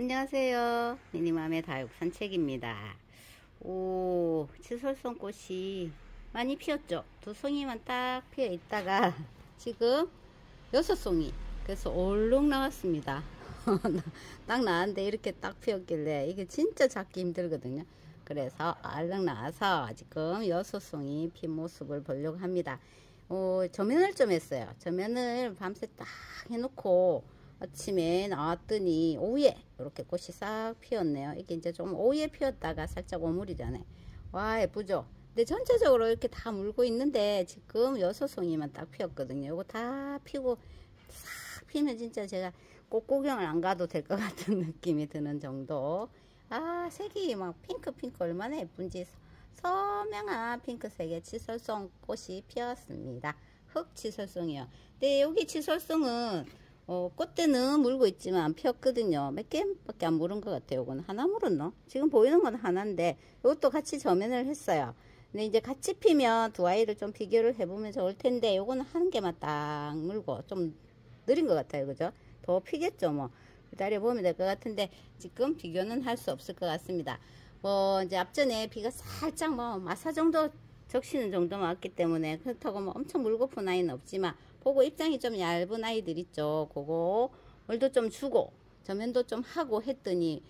안녕하세요. 미니맘의 다육 산책입니다. 오, 치솔송 꽃이 많이 피었죠. 두 송이만 딱 피어 있다가 지금 6송이, 그래서 얼룩 나왔습니다. 딱 나왔는데 이렇게 딱 피었길래 이게 진짜 잡기 힘들거든요. 그래서 얼룩 나와서 지금 6송이 핀 모습을 보려고 합니다. 저면을 좀 했어요. 저면을 밤새 딱 해놓고 아침에 나왔더니 오후에 이렇게 꽃이 싹 피었네요. 이게 이제 좀 오후에 피었다가 살짝 오물이잖아요. 와, 예쁘죠? 근데 전체적으로 이렇게 다 물고 있는데 지금 6송이만 딱 피었거든요. 이거 다 피고 싹 피면 진짜 제가 꽃 구경을 안 가도 될 것 같은 느낌이 드는 정도. 아, 색이 막 핑크 얼마나 예쁜지. 선명한 핑크색의 치솔송 꽃이 피었습니다. 흑 치솔송이요. 근데 여기 치솔송은 꽃대는 물고 있지만 피었거든요. 몇 개밖에 안 물은 것 같아요. 이건 하나 물었나? 지금 보이는 건 하나인데 이것도 같이 저면을 했어요. 근데 이제 같이 피면 두 아이를 좀 비교를 해보면 좋을 텐데 요거는 한 개만 딱 물고 좀 느린 것 같아요. 그죠? 더 피겠죠. 뭐 기다려보면 될 것 같은데 지금 비교는 할 수 없을 것 같습니다. 이제 앞전에 비가 살짝 마사 정도 적시는 정도만 왔기 때문에 그렇다고 엄청 물고픈 아이는 없지만 보고 입장이 좀 얇은 아이들 있죠. 그거 물도 좀 주고 저면도 좀 하고 했더니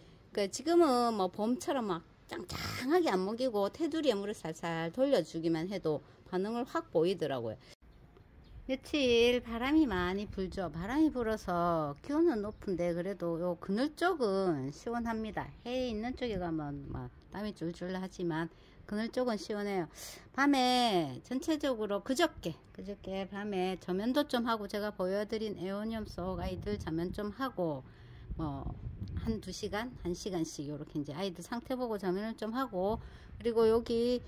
지금은 봄처럼 막 짱짱하게 안 먹이고 테두리에 물을 살살 돌려주기만 해도 반응을 확 보이더라고요. 며칠 바람이 많이 불죠. 바람이 불어서 기온은 높은데 그래도 요 그늘 쪽은 시원합니다. 해 있는 쪽에 가면 땀이 줄줄 하지만 그늘 쪽은 시원해요. 밤에 전체적으로 그저께 밤에 저면도 좀 하고 제가 보여드린 에오니움 속 아이들 저면 좀 하고 한 2시간 1시간씩 이렇게 이제 아이들 상태 보고 저면을 좀 하고, 그리고 여기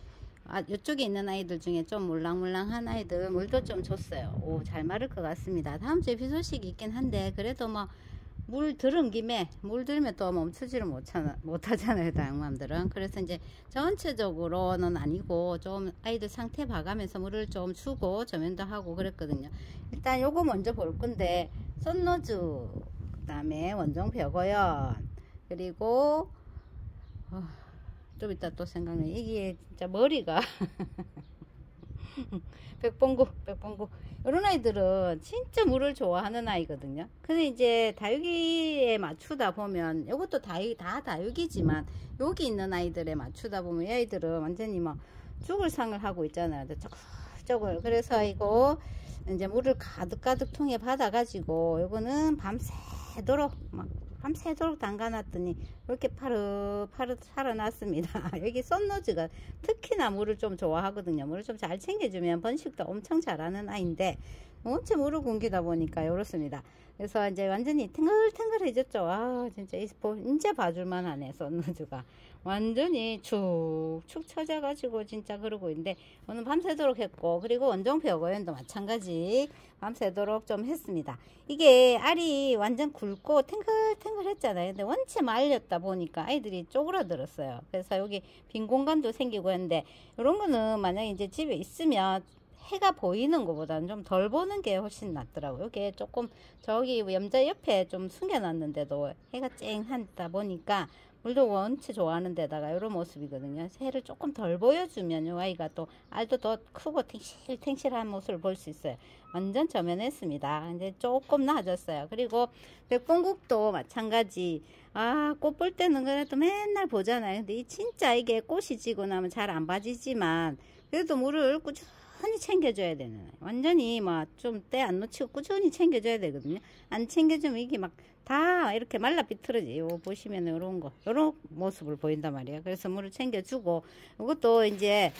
이쪽에 있는 아이들 중에 좀 물랑물랑한 아이들 물도 좀 줬어요. 오, 잘 마를 것 같습니다. 다음 주에 비 소식이 있긴 한데 그래도 물 들은 김에 물 들면 또 멈추지를 못하잖아요. 다육맘들은. 그래서 이제 전체적으로는 아니고 좀 아이들 상태 봐가면서 물을 좀 주고 저면도 하고 그랬거든요. 일단 요거 먼저 볼 건데 썬로즈, 그 다음에 원종 벽어연, 그리고 좀 이따 또 생각나. 이게 진짜 머리가 백봉구 이런 아이들은 진짜 물을 좋아하는 아이거든요. 근데 이제 다육이에 맞추다 보면 이것도 다 다육이지만 여기 있는 아이들에 맞추다 보면 이 아이들은 완전히 죽을 상을 하고 있잖아요. 쪽을. 그래서 이거 이제 물을 가득 통에 받아 가지고 이거는 밤새도록 담가놨더니 이렇게 파릇파릇 살아났습니다. 여기 썬로즈가 특히나 물을 좀 좋아하거든요. 물을 좀 잘 챙겨주면 번식도 엄청 잘하는 아이인데 원체 물을 굶기다 보니까 이렇습니다. 그래서 이제 완전히 탱글탱글해졌죠. 아, 진짜 이제 봐줄만 하네. 썬로즈가 완전히 축축 처져가지고 진짜 그러고 있는데 오늘 밤새도록 했고, 그리고 원종 벽어연도 마찬가지 밤새도록 좀 했습니다. 이게 알이 완전 굵고 탱글탱글 했잖아요. 근데 원체 말렸다 보니까 아이들이 쪼그라들었어요. 그래서 여기 빈 공간도 생기고 했는데 이런 거는 만약에 이제 집에 있으면 해가 보이는 것보다는 좀 덜 보는 게 훨씬 낫더라고요. 이게 조금 저기 염자 옆에 좀 숨겨놨는데도 해가 쨍하다 보니까 물도 원체 좋아하는 데다가 이런 모습이거든요. 해를 조금 덜 보여주면 이 아이가 또 알도 더 크고 탱실한 모습을 볼 수 있어요. 완전 저면했습니다. 이제 조금 나아졌어요. 그리고 백봉국도 마찬가지. 꽃 볼 때는 그래도 맨날 보잖아요. 근데 진짜 이게 꽃이 지고 나면 잘 안 봐지지만 그래도 물을 꾸준히 챙겨줘야 되는, 완전히 좀 때 안 놓치고 꾸준히 챙겨줘야 되거든요. 안 챙겨주면 이게 다 이렇게 말라 비틀어지요. 보시면 이런 모습을 보인단 말이에요. 그래서 물을 챙겨주고, 이것도 이제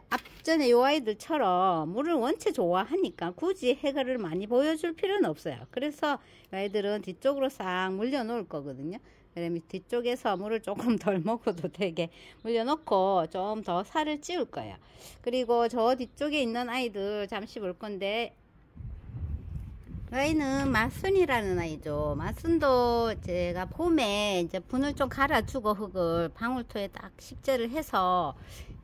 앞전에 요 아이들처럼 물을 원체 좋아하니까 굳이 해결을 많이 보여줄 필요는 없어요. 그래서 이 아이들은 뒤쪽으로 싹 물려 놓을 거거든요. 그러면 뒤쪽에서 물을 조금 덜 먹어도 되게 물려놓고 좀 더 살을 찌울 거예요. 그리고 저 뒤쪽에 있는 아이들 잠시 볼 건데, 아이는 마순이라는 아이죠. 마순도 제가 봄에 이제 분을 좀 갈아주고 흙을 방울토에 딱 식재를 해서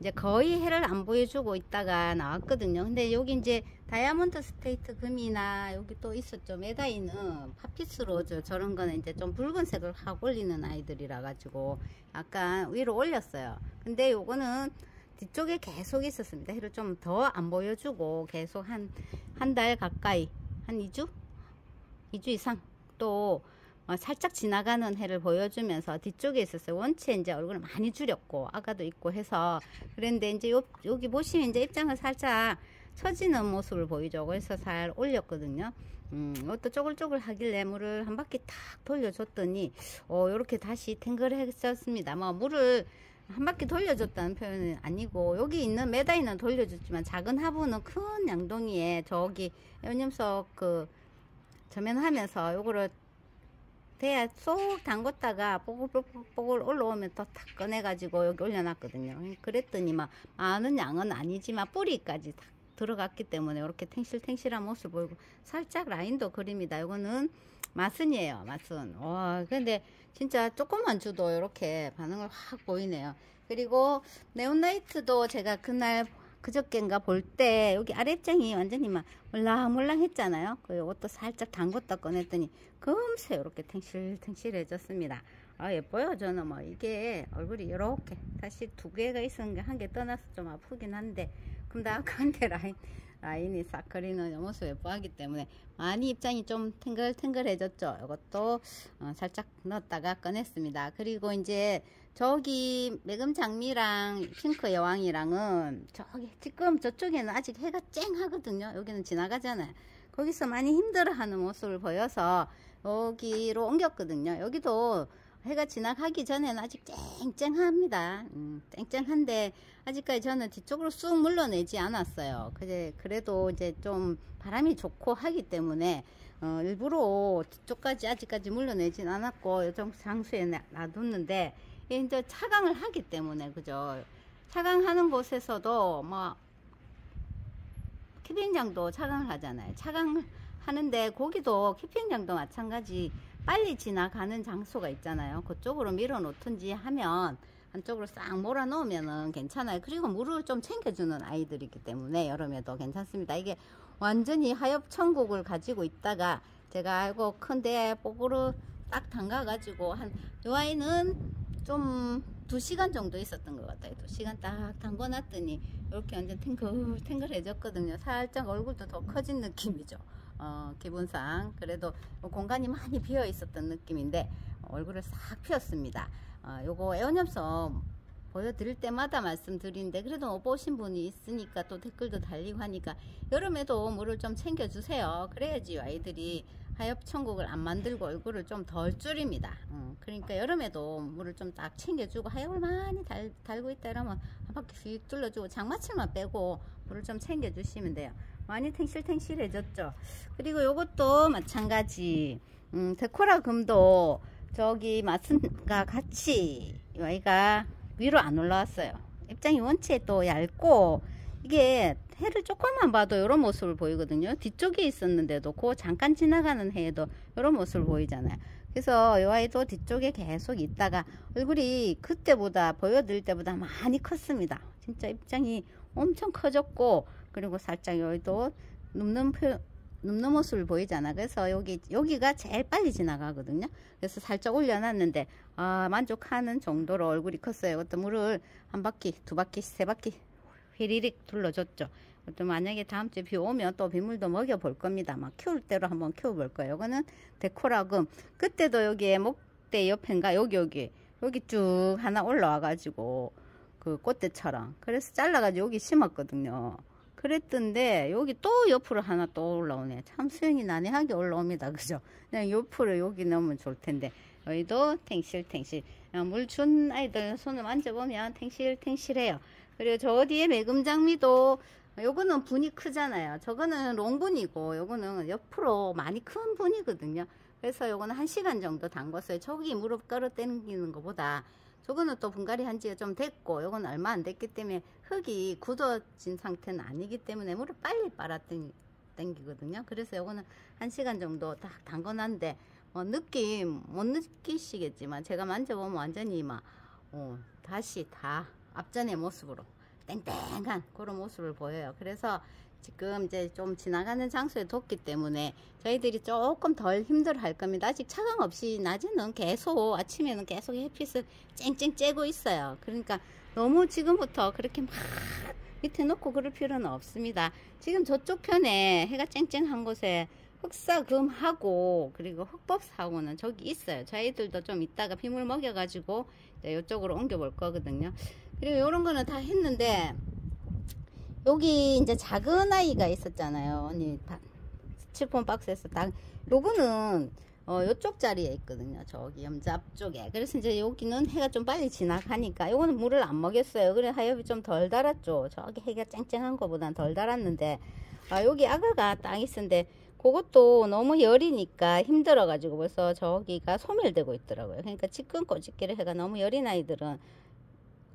이제 거의 해를 안 보여주고 있다가 나왔거든요. 근데 여기 이제 다이아몬드 스테이트 금이나 여기 또 있었죠. 메다이는 파피스 로즈 저런 거는 이제 좀 붉은색을 확 올리는 아이들이라 가지고 약간 위로 올렸어요. 근데 요거는 뒤쪽에 계속 있었습니다. 해를 좀 더 안 보여주고 계속 한 달 가까이, 한 2주 이상 또 살짝 지나가는 해를 보여주면서 뒤쪽에 있었어요. 원체 이제 얼굴을 많이 줄였고 아가도 있고 해서 그런데 이제 여기 보시면 이제 입장을 살짝 처지는 모습을 보이죠. 그래서 잘 올렸거든요. 이것도 쪼글쪼글 하길래 물을 한 바퀴 탁 돌려줬더니 이렇게 다시 탱글해졌습니다. 뭐 물을 한 바퀴 돌려줬다는 표현은 아니고 여기 있는 메다이는 돌려줬지만 작은 화분은 큰 양동이에 저기 녀석 그 저면하면서 요거를 대야 쏙 담궜다가 뽀글뽀글 올라오면 또 탁 꺼내가지고 여기 올려놨거든요. 그랬더니 막 많은 양은 아니지만 뿌리까지 탁 들어갔기 때문에 이렇게 탱실탱실한 모습 보이고 살짝 라인도 그립니다. 이거는 마슨이에요. 마슨. 와, 근데 진짜 조금만 줘도 이렇게 반응을 확 보이네요. 그리고 네온라이트도 제가 그저께인가 볼 때 여기 아랫장이 완전히 막 몰랑몰랑 했잖아요. 그 요것도 살짝 담궜다 꺼냈더니 금세 이렇게 탱실탱실해졌습니다. 아, 예뻐요. 저는 뭐 이게 얼굴이 이렇게 다시 두 개가 있었는 게 한 개 떠나서 좀 아프긴 한데 근데 아까한테 라인이 싹 그리는 모습 예뻐하기 때문에 많이 입장이 좀 탱글탱글해졌죠. 이것도 살짝 넣었다가 꺼냈습니다. 그리고 이제 저기 매금 장미랑 핑크 여왕이랑은 저기 지금 저쪽에는 아직 해가 쨍하거든요. 여기는 지나가잖아요. 거기서 많이 힘들어하는 모습을 보여서 여기로 옮겼거든요. 여기도 해가 지나가기 전에는 아직 쨍쨍합니다. 쨍쨍한데 아직까지 저는 뒤쪽으로 쑥 물러내지 않았어요. 그래도 이제 좀 바람이 좋고 하기 때문에 일부러 뒤쪽까지 아직까지 물러내진 않았고 요정 장수에 놔뒀는데 이제 차강을 하기 때문에 그죠. 차강하는 곳에서도 뭐 키핑장도 차강을 하잖아요. 차강을 하는데 거기도 키핑장도 마찬가지 빨리 지나가는 장소가 있잖아요. 그쪽으로 밀어 놓든지 하면 한쪽으로 싹 몰아 놓으면은 괜찮아요. 그리고 물을 좀 챙겨주는 아이들이기 때문에 여름에도 괜찮습니다. 이게 완전히 하엽 천국을 가지고 있다가 제가 이거 큰데 뽀뽀로 딱 담가 가지고 요 아이는 좀 2시간 정도 있었던 것 같아요. 2시간 딱 담궈 놨더니 이렇게 완전 탱글탱글해졌거든요. 살짝 얼굴도 더 커진 느낌이죠. 기분상 그래도 공간이 많이 비어 있었던 느낌인데 얼굴을 싹 피웠습니다. 요거 애완염소 보여드릴 때마다 말씀드리는데 그래도 못 보신 분이 있으니까 또 댓글도 달리고 하니까 여름에도 물을 좀 챙겨주세요. 그래야지 아이들이 하엽 천국을 안 만들고 얼굴을 좀 덜 줄입니다. 그러니까 여름에도 물을 좀 딱 챙겨주고 하엽을 많이 달고 있다 이러면 한 바퀴 휙 둘러주고 장마철만 빼고 물을 좀 챙겨주시면 돼요. 많이 탱실탱실해졌죠. 그리고 요것도 마찬가지 데코라 금도 저기 마슨과 같이 이 아이가 위로 안 올라왔어요. 입장이 원체 또 얇고 이게 해를 조금만 봐도 이런 모습을 보이거든요. 뒤쪽에 있었는데도 그 잠깐 지나가는 해에도 이런 모습을 보이잖아요. 그래서 이 아이도 뒤쪽에 계속 있다가 얼굴이 그때보다 보여드릴 때보다 많이 컸습니다. 진짜 입장이 엄청 커졌고 그리고 살짝 여기도 눕는 모습을 보이잖아. 그래서 여기가 제일 빨리 지나가거든요. 그래서 살짝 올려놨는데 만족하는 정도로 얼굴이 컸어요. 이것도 물을 한 바퀴, 두 바퀴, 세 바퀴 휘리릭 둘러줬죠. 또 만약에 다음 주에 비 오면 또 빗물도 먹여 볼 겁니다. 막 키울 대로 한번 키워 볼 거예요. 이거는 데코라금. 그때도 여기에 목대 옆인가 여기 쭉 하나 올라와 가지고 그 꽃대처럼 그래서 잘라가지고 여기 심었거든요. 그랬던데 여기 또 옆으로 하나 또 올라오네. 참 수영이 난해하게 올라옵니다. 그죠? 그냥 옆으로 여기 넣으면 좋을 텐데 여기도 탱실탱실. 물 준 아이들 손을 만져보면 탱실탱실해요. 그리고 저 뒤에 매금장미도 요거는 분이 크잖아요. 저거는 롱분이고 요거는 옆으로 많이 큰 분이거든요. 그래서 요거는 1시간 정도 담궜어요. 저기 무릎 끌어 당기는 것보다 저거는 또 분갈이 한 지가 좀 됐고 요건 얼마 안 됐기 때문에 흙이 굳어진 상태는 아니기 때문에 물을 빨리 빨아 당기거든요. 그래서 요거는 1시간 정도 딱 담궈놨는데 느낌 못 느끼시겠지만 제가 만져보면 완전히 막 다시 다 앞전의 모습으로 땡땡한 그런 모습을 보여요. 그래서 지금 이제 좀 지나가는 장소에 뒀기 때문에 저희들이 조금 덜 힘들어 할 겁니다. 아직 차강 없이 낮에는 계속, 아침에는 계속 햇빛을 쨍쨍 쬐고 있어요. 그러니까 너무 지금부터 그렇게 막 밑에 놓고 그럴 필요는 없습니다. 지금 저쪽 편에 해가 쨍쨍한 곳에 흑사금하고 그리고 흑법사하고는 저기 있어요. 저희들도 좀 이따가 빗물 먹여가지고 이쪽으로 옮겨 볼 거거든요. 그리고 이런 거는 다 했는데, 여기 이제 작은 아이가 있었잖아요. 언니 칠폰 박스에서 딱 요거는 요쪽 자리에 있거든요. 저기 염자 앞쪽에. 그래서 이제 여기는 해가 좀 빨리 지나가니까 요거는 물을 안 먹였어요. 그래 하엽이 좀 덜 달았죠. 저기 해가 쨍쨍한 거보단 덜 달았는데, 여기 아가가 딱 있었는데 그것도 너무 열이니까 힘들어 가지고 벌써 저기가 소멸되고 있더라고요. 그러니까 지금 꼬집기를 해가 너무 여린 아이들은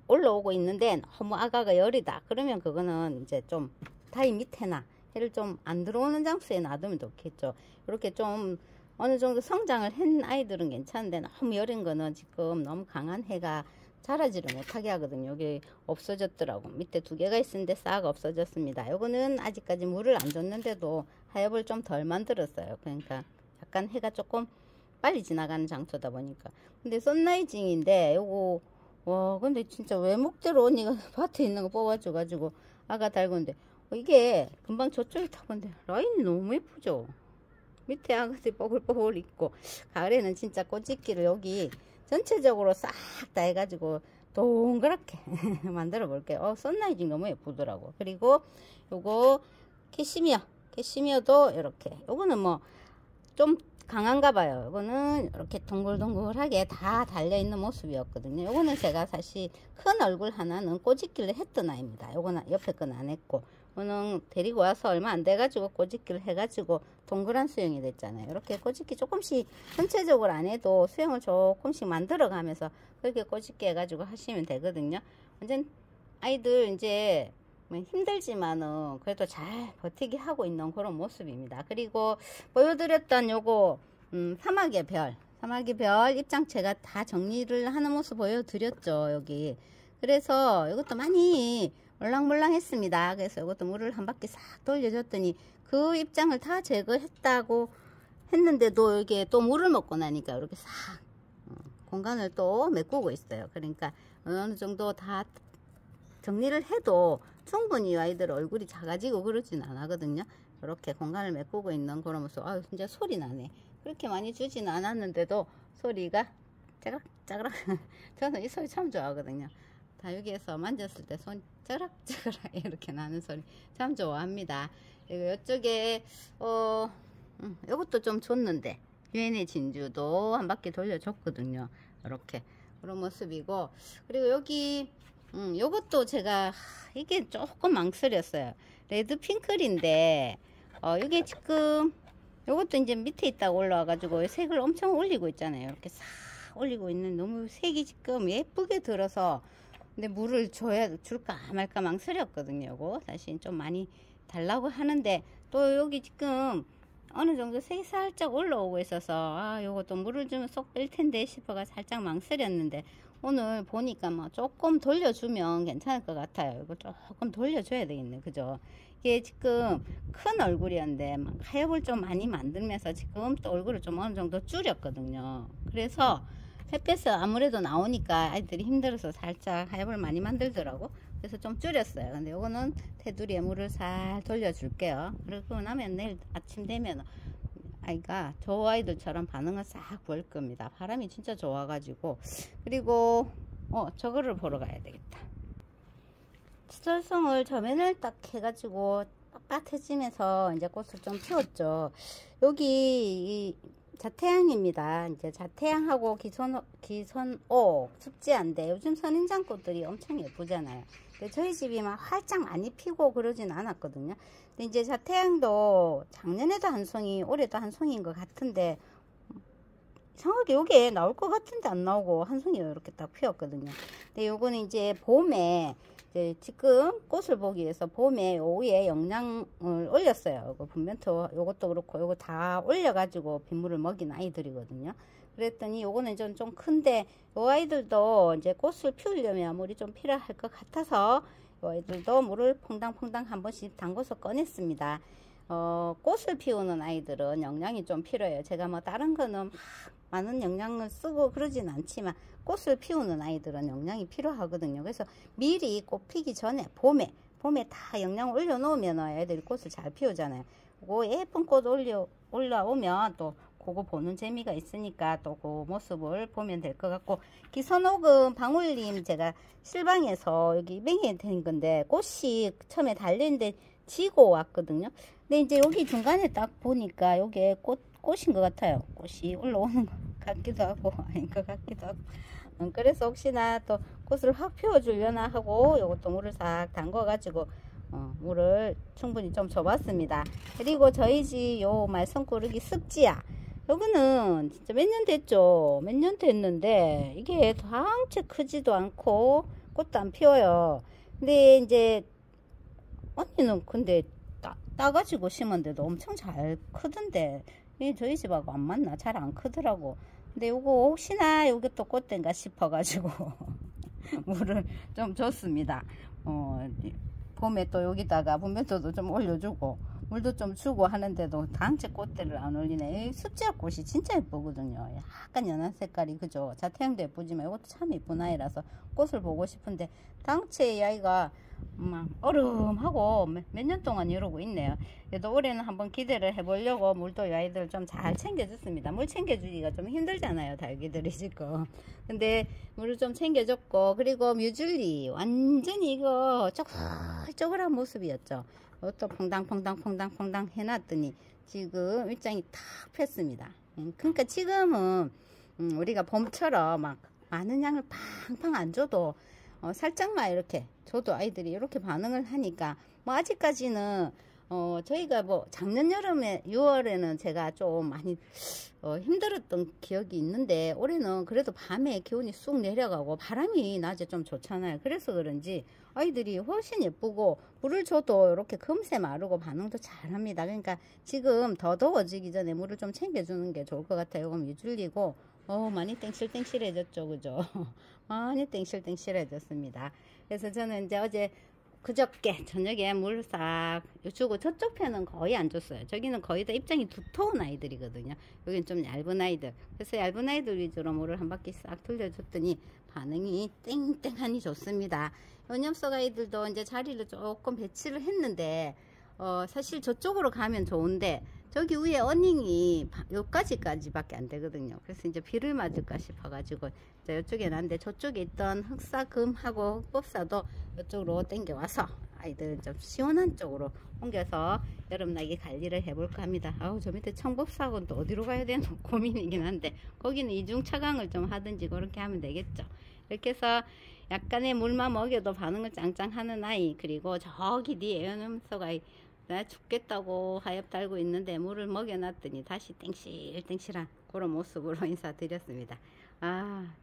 올라오고 있는데 너무 아가가 열이다 그러면 그거는 이제 좀 다리 밑에나 해를 좀 안 들어오는 장소에 놔두면 좋겠죠. 이렇게 좀 어느 정도 성장을 한 아이들은 괜찮은데 너무 여린 거는 지금 너무 강한 해가 자라지를 못하게 하거든요. 여기 없어졌더라고. 밑에 두 개가 있었는데 싹 없어졌습니다. 요거는 아직까지 물을 안 줬는데도 하엽을 좀 덜 만들었어요. 그러니까 약간 해가 조금 빨리 지나가는 장소다 보니까. 근데 썬라이징인데 요거 와 근데 진짜 외목대로 언니가 밭에 있는 거 뽑아줘가지고 아가 달고는데 이게 금방 저쪽에 타건데 라인이 너무 예쁘죠. 밑에 아가들이 뽀글뽀글 있고, 가을에는 진짜 꽃짓기를 여기 전체적으로 싹 다 해가지고 동그랗게 만들어 볼게요. 썬라이징 너무 예쁘더라고. 그리고 요거 캐시미어도 이렇게, 요거는 뭐 좀 강한가 봐요. 이거는 이렇게 동글동글하게 다 달려있는 모습이었거든요. 요거는 제가 사실 큰 얼굴 하나는 꼬집기를 했던 아이입니다. 요거는 옆에 건 안 했고, 이거는 데리고 와서 얼마 안 돼가지고 꼬집기를 해가지고 동그란 수영이 됐잖아요. 이렇게 꼬집기 조금씩 전체적으로 안 해도 수영을 조금씩 만들어 가면서 그렇게 꼬집기 해가지고 하시면 되거든요. 완전 아이들 이제 힘들지만은 그래도 잘 버티기 하고 있는 그런 모습입니다. 그리고 보여드렸던 요거 사막의 별 입장체가 다 정리를 하는 모습 보여드렸죠. 여기 그래서 이것도 많이 몰랑몰랑 했습니다. 그래서 이것도 물을 한 바퀴 싹 돌려줬더니 그 입장을 다 제거했다고 했는데도 이게 또 물을 먹고 나니까 이렇게 싹 공간을 또 메꾸고 있어요. 그러니까 어느 정도 다 정리를 해도 충분히 아이들 얼굴이 작아지고 그러진 않거든요. 이렇게 공간을 메꾸고 있는 그런 모습. 아유 진짜 소리 나네. 그렇게 많이 주진 않았는데도 소리가 짜그락 저는 이 소리 참 좋아하거든요. 다육이에서 만졌을 때 손 짜그락 이렇게 나는 소리 참 좋아합니다. 그리고 이쪽에 이것도 좀 줬는데 유엔의 진주도 한 바퀴 돌려줬거든요. 이렇게 그런 모습이고, 그리고 여기 요것도 제가 이게 조금 망설였어요. 레드 핑클인데 이게 지금 요것도 이제 밑에 있다가 올라와 가지고 색을 엄청 올리고 있잖아요. 이렇게 싹 올리고 있는, 너무 색이 지금 예쁘게 들어서 근데 물을 줄까 말까 망설였거든요. 요거 사실 좀 많이 달라고 하는데 또 여기 지금 어느 정도 색이 살짝 올라오고 있어서 요것도 물을 주면 쏙 뺄 텐데 싶어가 살짝 망설였는데 오늘 보니까 뭐 조금 돌려주면 괜찮을 것 같아요. 이거 조금 돌려줘야 되겠네. 그죠? 이게 지금 큰 얼굴이었는데 막 하엽을 좀 많이 만들면서 지금 또 얼굴을 좀 어느 정도 줄였거든요. 그래서 햇볕에 아무래도 나오니까 아이들이 힘들어서 살짝 하엽을 많이 만들더라고. 그래서 좀 줄였어요. 근데 요거는 테두리에 물을 살 돌려줄게요. 그러고 나면 내일 아침 되면 아이가 저 아이들처럼 반응을 싹 보일 겁니다. 바람이 진짜 좋아가지고. 그리고 저거를 보러 가야 되겠다. 치설송을 저면을 딱 해가지고 빳빳해지면서 이제 꽃을 좀 피웠죠. 여기 자태양입니다. 이제 자태양하고 기선옥, 습지한데 요즘 선인장꽃들이 엄청 예쁘잖아요. 근데 저희 집이 막 활짝 많이 피고 그러진 않았거든요. 근데 이제 자태양도 작년에도 한 송이, 올해도 한 송이인 것 같은데 이상하게 요게 나올 것 같은데 안 나오고 한 송이 이렇게 딱 피었거든요. 근데 요거는 이제 봄에 이제 지금 꽃을 보기 위해서 봄에 오후에 영양을 올렸어요. 요거 분멘토 요것도 그렇고 요거 다 올려가지고 빗물을 먹인 아이들이거든요. 그랬더니 요거는 좀 큰데 요 아이들도 이제 꽃을 피우려면 물이 좀 필요할 것 같아서 아이들도 물을 퐁당퐁당 한 번씩 담궈서 꺼냈습니다. 꽃을 피우는 아이들은 영양이 좀 필요해요. 제가 뭐 다른 거는 많은 영양을 쓰고 그러진 않지만 꽃을 피우는 아이들은 영양이 필요하거든요. 그래서 미리 꽃 피기 전에 봄에 다 영양을 올려놓으면 애들이 꽃을 잘 피우잖아요. 그거 예쁜 꽃 올라오면 또 그거 보는 재미가 있으니까 또 그 모습을 보면 될 것 같고, 기선호금 방울림 제가 실방에서 여기 입양이 된 건데 꽃이 처음에 달렸는데 지고 왔거든요. 근데 이제 여기 중간에 딱 보니까 여기에 꽃인 것 같아요. 꽃이 올라오는 것 같기도 하고 아닌 것 같기도 하고. 그래서 혹시나 또 꽃을 확 피워주려나 하고 요것도 물을 싹 담궈 가지고 물을 충분히 좀 줘봤습니다. 그리고 저희 집 요 말썽꾸러기 습지야, 여기는 진짜 몇 년 됐죠. 몇 년 됐는데 이게 당체 크지도 않고 꽃도 안 피워요. 근데 이제 언니는 근데 따가지고 심었는데도 엄청 잘 크던데 저희 집하고 안 맞나? 잘 안 크더라고. 근데 요거 혹시나 여기 또 꽃된가 싶어가지고 물을 좀 줬습니다. 봄에 또 여기다가 분면토도 좀 올려주고 물도 좀 주고 하는데도 당체 꽃대를 안 올리네. 습지학 꽃이 진짜 예쁘거든요. 약간 연한 색깔이, 그죠? 자태형도 예쁘지만 이것도 참 예쁜 아이라서 꽃을 보고 싶은데 당체 아이가 막 얼음하고 몇 년 동안 이러고 있네요. 그래도 올해는 한번 기대를 해보려고 물도 이 아이들 좀 잘 챙겨줬습니다. 물 챙겨주기가 좀 힘들잖아요, 달기들이 지금. 근데 물을 좀 챙겨줬고, 그리고 뮤즐리 완전히 이거 쪼글쪼글한 모습이었죠. 또 퐁당퐁당 해놨더니 지금 입장이 탁 폈습니다. 그러니까 지금은 우리가 봄처럼 막 많은 양을 팡팡 안 줘도 살짝만 이렇게 줘도 아이들이 이렇게 반응을 하니까 뭐 아직까지는 저희가 뭐 작년 여름에 6월에는 제가 좀 많이 힘들었던 기억이 있는데, 올해는 그래도 밤에 기온이 쑥 내려가고 바람이 낮에 좀 좋잖아요. 그래서 그런지 아이들이 훨씬 예쁘고 물을 줘도 이렇게 금세 마르고 반응도 잘합니다. 그러니까 지금 더 더워지기 전에 물을 좀 챙겨주는 게 좋을 것 같아요. 이건 유줄리고 많이 땡실땡실해졌죠, 그죠? 많이 땡실땡실해졌습니다. 그래서 저는 이제 어제 그저께 저녁에 물 싹 주고, 저쪽 편은 거의 안 줬어요. 저기는 거의 다 입장이 두터운 아이들이거든요. 여기는 좀 얇은 아이들. 그래서 얇은 아이들 위주로 물을 한 바퀴 싹 돌려줬더니 반응이 땡땡하니 좋습니다. 연엽석 아이들도 이제 자리를 조금 배치를 했는데 사실 저쪽으로 가면 좋은데 저기 위에 어닝이 여기까지밖에 안 되거든요. 그래서 이제 비를 맞을까 싶어가지고 이쪽에 놨는데, 저쪽에 있던 흑사금하고 흑법사도 이쪽으로 당겨와서 아이들 좀 시원한 쪽으로 옮겨서 여름나기 관리를 해볼까 합니다. 저 밑에 청법사하고는 또 어디로 가야 되나 고민이긴 한데, 거기는 이중 차강을 좀 하든지 그렇게 하면 되겠죠. 이렇게 해서 약간의 물만 먹여도 반응을 짱짱 하는 아이, 그리고 저기 뒤에 연염석 아이, 나 죽겠다고 하엽 달고 있는데 물을 먹여놨더니 다시 땡실땡실한 그런 모습으로 인사드렸습니다.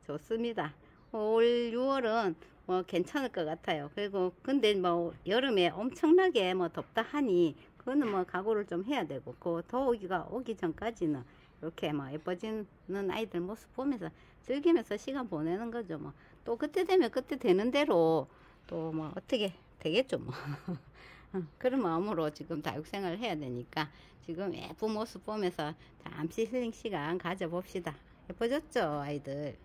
좋습니다. 올 6월은 뭐 괜찮을 것 같아요. 그리고 근데 뭐 여름에 엄청나게 뭐 덥다 하니 그거는 뭐 각오를 좀 해야 되고, 그 더위가 오기 전까지는 이렇게 뭐 예뻐지는 아이들 모습 보면서 즐기면서 시간 보내는 거죠. 뭐 또 그때 되면 그때 되는 대로 또 뭐 어떻게 되겠죠 뭐. 그런 마음으로 지금 다육생활을 해야 되니까 지금 예쁜 모습 보면서 잠시 힐링 시간 가져봅시다. 예뻐졌죠, 아이들?